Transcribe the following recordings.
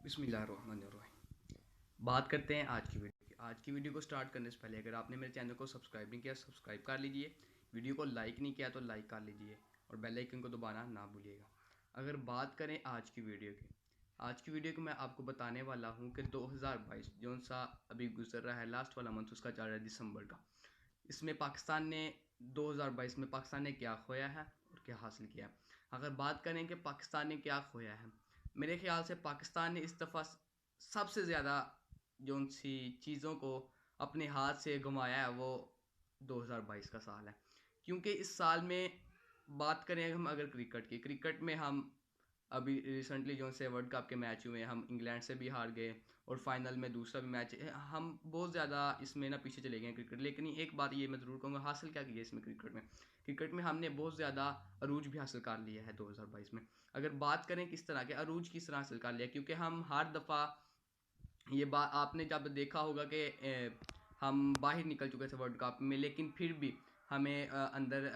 बिस्मिल्लाहिर्रहमानिर्रहीम। बात करते हैं आज की वीडियो की। आज की वीडियो को स्टार्ट करने से पहले अगर आपने मेरे चैनल को सब्सक्राइब नहीं किया, सब्सक्राइब कर लीजिए। वीडियो को लाइक नहीं किया तो लाइक कर लीजिए और बेल आइकन को दबाना ना भूलिएगा। अगर बात करें आज की वीडियो की, आज की वीडियो को मैं आपको बताने वाला हूँ कि 2022 जौन सा अभी गुजर रहा है, लास्ट वाला मंथ उसका चल रहा है दिसंबर का। इसमें पाकिस्तान ने 2022 में पाकिस्तान ने क्या खोया है और क्या हासिल किया है। अगर बात करें कि पाकिस्तान ने क्या खोया है, मेरे ख्याल से पाकिस्तान ने इस दफ़ा सबसे ज़्यादा जो सी चीज़ों को अपने हाथ से गंवाया है वो 2022 का साल है। क्योंकि इस साल में बात करें हम अगर क्रिकेट की, क्रिकेट में हम अभी रिसेंटली जो से वर्ल्ड कप के मैच हुए, हम इंग्लैंड से भी हार गए और फाइनल में दूसरा भी मैच, हम बहुत ज़्यादा इसमें ना पीछे चले गए क्रिकेट। लेकिन एक बात ये मैं ज़रूर कहूँगा, हासिल क्या किया इसमें क्रिकेट में हमने बहुत ज़्यादा अरूज भी हासिल कर लिया है 2022 में। अगर बात करें किस तरह के अरूज किस तरह हासिल कर लिया, क्योंकि हम हर दफ़ा ये बात आपने जब देखा होगा कि हम बाहर निकल चुके थे वर्ल्ड कप में, लेकिन फिर भी हमें अंदर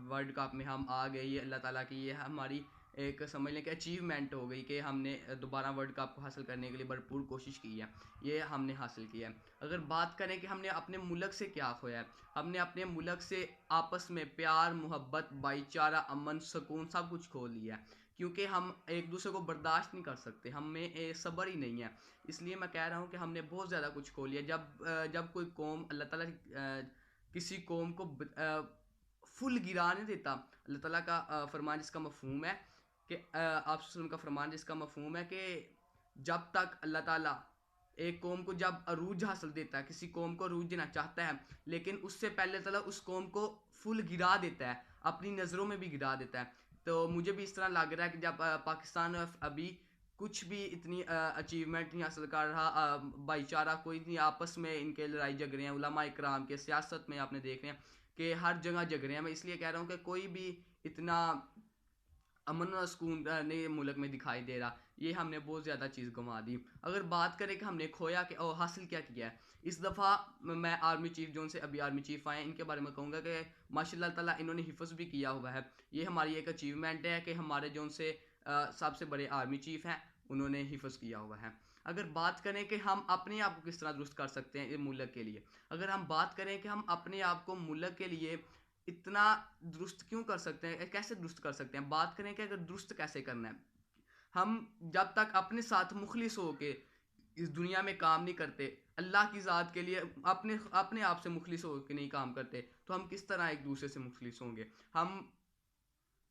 वर्ल्ड कप में हम आ गए। ये अल्लाह ताला की ये हमारी एक समझ लें कि अचीवमेंट हो गई कि हमने दोबारा वर्ल्ड कप को हासिल करने के लिए भरपूर कोशिश की है। ये हमने हासिल किया है। अगर बात करें कि हमने अपने मुल्क से क्या खोया है, हमने अपने मुल्क से आपस में प्यार, मोहब्बत, भाईचारा, अमन, सुकून सब कुछ खो लिया है। क्योंकि हम एक दूसरे को बर्दाश्त नहीं कर सकते, हमें सब्र ही नहीं है। इसलिए मैं कह रहा हूँ कि हमने बहुत ज़्यादा कुछ खो लिया। जब कोई कौम अल्लाह ताला किसी कौम को फुल गिरा नहीं देता। अल्लाह ताला का फरमान जिसका मफहूम है कि आप का फरमान जिसका मफहूम है कि जब तक अल्लाह ताला एक कौम को जब अरूज हासिल देता है, किसी कौम को अरूज देना चाहता है, लेकिन उससे पहले ताला उस कौम को फुल गिरा देता है, अपनी नज़रों में भी गिरा देता है। तो मुझे भी इस तरह लग रहा है कि जब पाकिस्तान अभी कुछ भी इतनी अचीवमेंट नहीं हासिल कर रहा, भाईचारा कोई नहीं, आपस में इनके लड़ाई झगड़े हैं, उलमा इकराम के, सियासत में आपने देख रहे हैं कि हर जगह झगड़े हैं। मैं इसलिए कह रहा हूँ कि कोई भी इतना अमन और सुकून नहीं मुल्क में दिखाई दे रहा। ये हमने बहुत ज़्यादा चीज़ गंवा दी। अगर बात करें कि हमने खोया कि और हासिल क्या किया है, इस दफ़ा मैं आर्मी चीफ जो से अभी आर्मी चीफ आए हैं इनके बारे में कहूँगा कि माशाल्लाह ताला इन्होंने हिफ्ज़ भी किया हुआ है। ये हमारी एक अचीवमेंट है कि हमारे जो से सबसे बड़े आर्मी चीफ हैं उन्होंने हिफ्ज़ किया हुआ है। अगर बात करें कि हम अपने आप को किस तरह दुरुस्त कर सकते हैं ये मुल्क के लिए, अगर हम बात करें कि हम अपने आप को मुल्क के लिए इतना दुरुस्त क्यों कर सकते हैं, कैसे दुरुस्त कर सकते हैं, बात करें कि अगर दुरुस्त कैसे करना है, हम जब तक अपने साथ मुखलिस हो के इस दुनिया में काम नहीं करते, अल्लाह की ज़ात के लिए अपने अपने आप से मुखलिस हो के नहीं काम करते, तो हम किस तरह एक दूसरे से मुखलिस होंगे। हम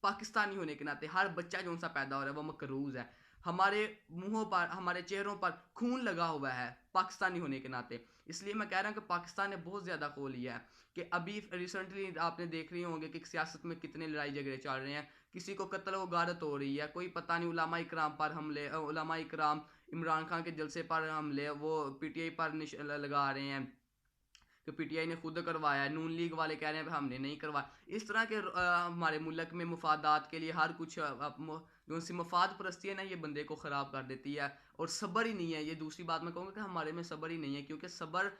पाकिस्तानी होने के नाते हर बच्चा जो सा पैदा हो रहा है वो मकरूज है। हमारे मुंहों पर, हमारे चेहरों पर खून लगा हुआ है पाकिस्तानी होने के नाते। इसलिए मैं कह रहा हूँ कि पाकिस्तान ने बहुत ज़्यादा खो लिया है। कि अभी रिसेंटली आपने देख रहे होंगे कि सियासत में कितने लड़ाई झगड़े चल रहे हैं, किसी को कत्ल व गारत हो रही है, कोई पता नहीं, उलमा इकराम पर हमले, उलमा इकराम इमरान खान के जलसे पर हमले वो पीटीआई पर लगा रहे हैं कि पीटीआई ने खुद करवाया है, नून लीग वाले कह रहे हैं हमने नहीं करवाया। इस तरह के हमारे मुल्क में मुफादात के लिए हर कुछ जो सी मफाद परस्ती है ना, ये बंदे को ख़राब कर देती है और सब्र ही नहीं है। ये दूसरी बात मैं कहूँगा कि हमारे में सब्र ही नहीं है, क्योंकि सब्र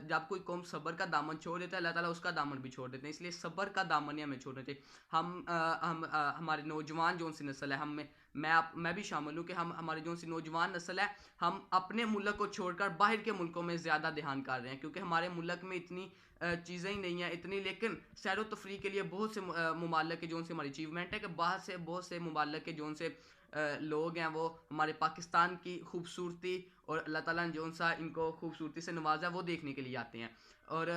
जब कोई कौम सब्र का दामन छोड़ देता है, अल्लाह ताला उसका दामन भी छोड़ देते हैं। इसलिए सब्र का दामन ही हमें छोड़ना चाहिए। हमारे नौजवान जो सी नस्ल है, हम मैं भी शामिल हूँ कि हम हमारी जो सी नौजवान नस्ल है, हम अपने मुल्क को छोड़कर बाहर के मुल्कों में ज़्यादा ध्यान कर रहे हैं, क्योंकि हमारे मुल्क में इतनी चीज़ें ही नहीं हैं इतनी। लेकिन सैर तफरी के लिए बहुत से ममालिक के जो से हमारी अचीवमेंट है कि बाहर से बहुत से ममालिक के जो से लोग हैं वो हमारे पाकिस्तान की खूबसूरती और अल्लाह ताला ने जो सा इनको खूबसूरती से नवाजा वो देखने के लिए आते हैं। और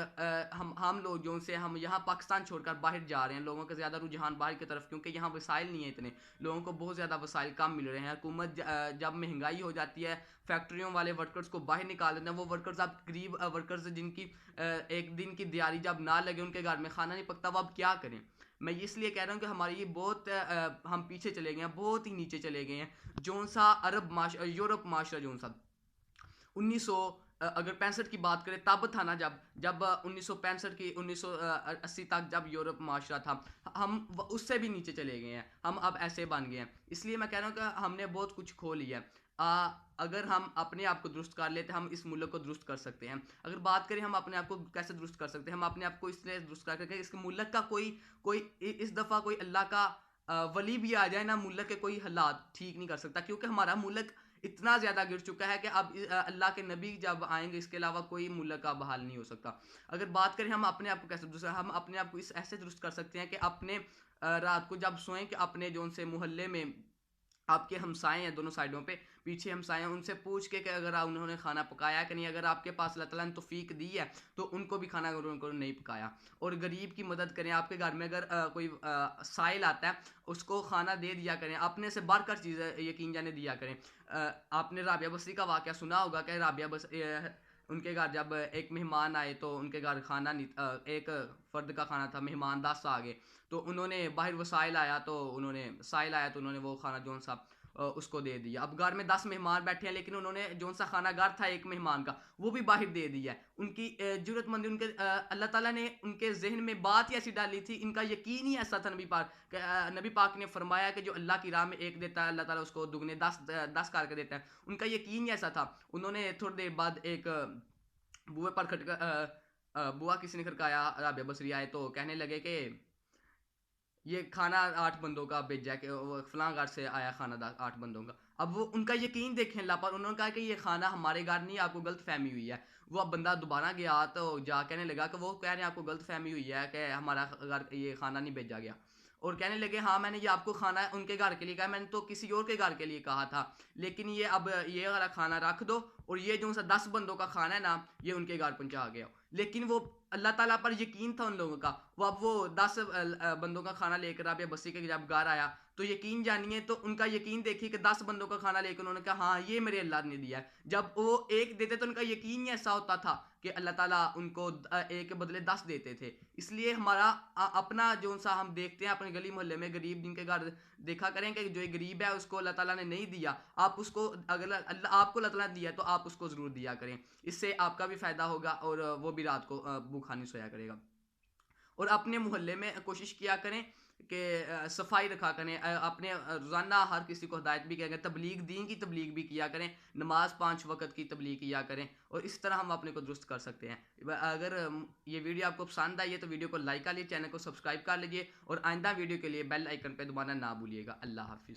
हम लोग जो से हम यहाँ पाकिस्तान छोड़कर बाहर जा रहे हैं, लोगों का ज़्यादा रुझान बाहर की तरफ, क्योंकि यहाँ वसाइल नहीं है इतने, लोगों को बहुत ज़्यादा वसाइल कम मिल रहे हैं। हुकूमत जब महंगाई हो जाती है, फैक्ट्रियों वाले वर्कर्स को बाहर निकाल देते हैं। वो वर्कर्स, अब गरीब वर्कर्स जिनकी एक दिन की दिहाड़ी जब ना लगे, उनके घर में खाना नहीं पकता, वो अब क्या करें। मैं इसलिए कह रहा हूँ कि हमारी ये बहुत हम पीछे चले गए हैं, बहुत ही नीचे चले गए हैं। जोन सा यूरोप माशरा जो सा 1900 अगर 65 की बात करें तब था ना, जब जब 1965 की 1980 तक जब यूरोप माशरा था, हम उससे भी नीचे चले गए हैं, हम अब ऐसे बन गए हैं। इसलिए मैं कह रहा हूँ कि हमने बहुत कुछ खो लिया है। अगर हम अपने आप को दुरुस्त कर लेते, हम इस मुल्क को दुरुस्त कर सकते हैं। अगर बात करें हम अपने आप को कैसे दुरुस्त कर सकते हैं, हम अपने आप को इसलिए दुरुस्त कर सकते हैं इसके मुल्क का कोई कोई इस दफ़ा कोई अल्लाह का वली भी आ जाए ना, मुल्क के कोई हालात ठीक नहीं कर सकता, क्योंकि हमारा मुल्क इतना ज़्यादा गिर चुका है कि अब अल्लाह के नबी जब आएंगे इसके अलावा कोई मुल्क का बहाल नहीं हो सकता। अगर बात करें हम अपने आप को कैसे दुरुस्त, हम अपने आप को इस ऐसे दुरुस्त कर सकते हैं कि अपने रात को जब सोएं कि अपने जो उनसे मोहल्ले में आपके हमसाए हैं दोनों साइडों पे, पीछे हमसाए हैं, उनसे पूछ के कि अगर उन्होंने खाना पकाया है कि नहीं। अगर आपके पास अल्लाह ताला ने तौफीक दी है तो उनको भी खाना अगर उनको नहीं पकाया। और गरीब की मदद करें। आपके घर में अगर कोई साइल आता है उसको खाना दे दिया करें, अपने से बढ़कर चीज़ें यकीन जाने दिया करें। आपने राबिया बसरी का वाक़या सुना होगा कि राबिया बस उनके घर जब एक मेहमान आए तो उनके घर खाना नहीं, एक फ़र्द का खाना था, मेहमान 10 आ गए तो उन्होंने बाहर वसाइल आया तो उन्होंने साइल आया तो उन्होंने वो खाना जौन सा उसको दे दिया। अब घर में 10 मेहमान बैठे हैं लेकिन उन्होंने जौन सा खाना घर था एक मेहमान का वो भी बाहर दे दिया है। उनकी ज़रूरतमंदी उनके अल्लाह ताला ने उनके ज़हन में बात ही ऐसी डाली थी, इनका यकीन ही ऐसा था। नबी पाक ने फरमाया कि जो अल्लाह की राह में एक देता है अल्लाह ताला उसको दुगने 10 करके देता है। उनका यकीन ही ऐसा था। उन्होंने थोड़ी देर बाद एक बुए पर बुआ किसी ने खड़काया, राबिया बसरी आए तो कहने लगे कि ये खाना 8 बंदों का भेजा है कि वो फलां घर से आया खाना 8 बंदों का। अब वो उनका यकीन देखें अल्लाह पर, उन्होंने कहा कि ये खाना हमारे घर नहीं, आपको गलतफ़हमी हुई है। वो अब बंदा दोबारा गया तो जा कहने लगा कि वो कह रहे हैं आपको गलतफ़हमी हुई है कि हमारा घर ये खाना नहीं भेजा गया। और कहने लगे हाँ मैंने ये आपको खाना उनके घर के लिए कहा, मैंने तो किसी और के घर के लिए कहा था। लेकिन ये अब ये वाला खाना रख दो और ये जो सा 10 बंदों का खाना है ना ये उनके घर पहुँचा गया। लेकिन वो अल्लाह ताला पर यकीन था उन लोगों का। वो अब वो 10 बंदों का खाना लेकर राबिया बसरी के जब घर आया तो यकीन जानिए तो उनका यकीन देखिए कि 10 बंदों का खाना लेकर उन्होंने कहा हाँ ये मेरे अल्लाह ने दिया है। जब वो एक देते तो उनका यकीन ही ऐसा होता था कि अल्लाह ताला उनको एक के बदले 10 देते थे। इसलिए हमारा अपना जो सा हम देखते हैं अपने गली मोहल्ले में गरीब जिनके घर देखा करें कि जो एक गरीब है उसको अल्लाह ताला ने नहीं दिया, आप उसको अगर अल्लाह आपको अल्लाह ताला ने दिया तो आप उसको ज़रूर दिया करें। इससे आपका भी फ़ायदा होगा और वो भी रात को भूखा नहीं सोया करेगा। और अपने मोहल्ले में कोशिश किया करें कि सफाई रखा करें। अपने रोज़ाना हर किसी को हिदायत भी किया करें, तबलीग दीन की तबलीग भी किया करें, नमाज 5 वक़्त की तबलीग किया करें और इस तरह हम अपने को दुरुस्त कर सकते हैं। अगर ये वीडियो आपको पसंद आई है तो वीडियो को लाइक कर लीजिए, चैनल को सब्सक्राइब कर लीजिए और आइंदा वीडियो के लिए बेल आइकन पे दबाना ना भूलिएगा। अल्लाह हाफ़िज़।